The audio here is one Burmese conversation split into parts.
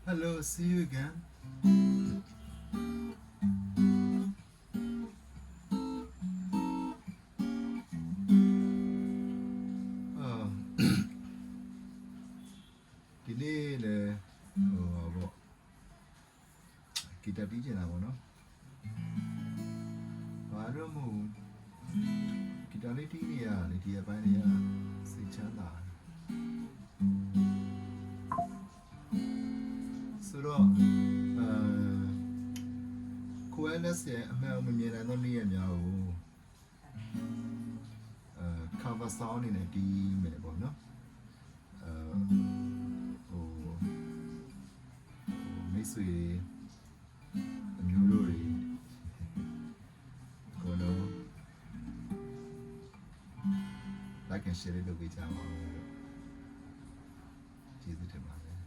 Hello, see you again. Today le bo kita DJ na bo no. Ba lo mo kita le ti ni ya, le ti ya bai ni ya sai chan da. Soတော့ကိုယ်နဲ့ဆက်အမှန်မမြင်နိုင်တော့နေ့ရက်များကိုcover sound နေနဲ့တီးမယ်ပေါ့နော်မိတ်ဆွေအမျိုးတို့တွေကိုတော့ like and share လုပ်ပေးကြပါဦးလို့ကျေးဇူးတင်ပါတယ်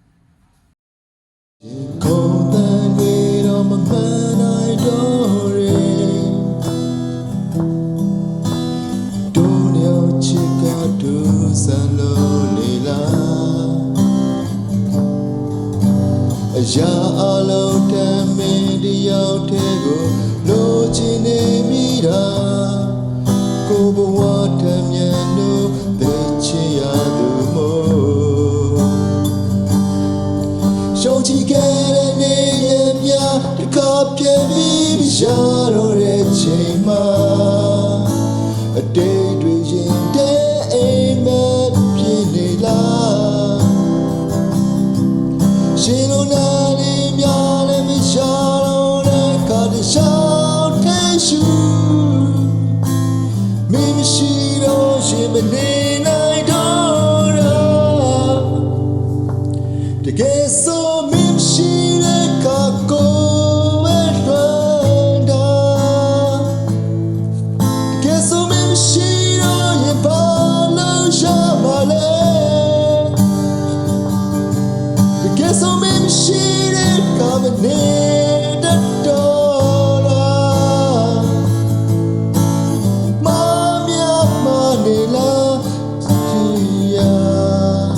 ရာအလုံးတမင်းတယောက်တည်းကိုလိုချင်နေမိတာကိုဘဝတမြန်လို့သိချင်ရသူမို့ရှုံးချခဲ့တဲ့နေ့ရက်များတစ်ခါပြည့်ပြီးရတော့တဲ့ချိန်မှာအတိတ်တွေရင်တဲ့အိမ်မက်ပြည့်နေလားရှင်လို့နာနေများလည်းမရှာတော့တဲ့ခါတခြားထဲရှူမင်းမရှိတော့ရှင်မနေနိုင်တော့တကယ်ဆိုမင်းမရှိတဲ့ခါကိုပဲလွမ်းတာတကယ်ဆိုမင်းမရှိတော့ရင်ဘာလို့ရပါလဲSo many shit coming in the door. Mama, money, love, yeah.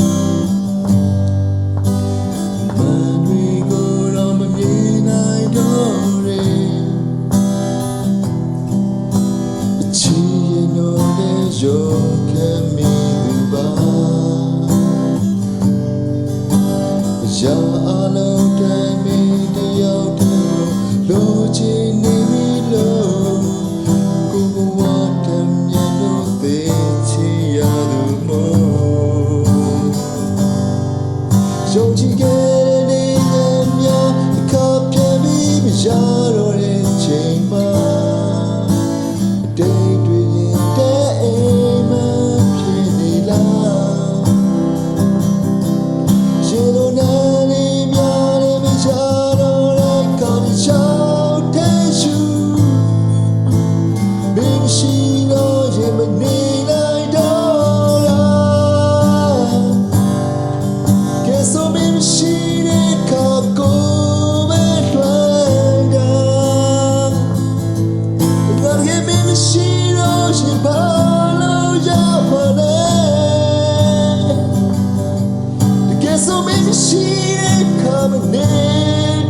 When we go down the midnight door, she know that you can meet by.ရာအလုံးတိုင်းမင်းတယောက်တည်းလိုချင်နေပြီလို့ကိုဘဝတမြန်လို့သိချင်ရသူမို့ယုံကြည်ခဲ့တဲ့နေ့များတစ်ခါပြန်ပြီးမရတော့တဲ့ချိန်မှာအတိတ်တွေရင်တဲ့အိမ်မဖြစ်နေလားရှင်တို့နဲ့So maybe she ain't coming in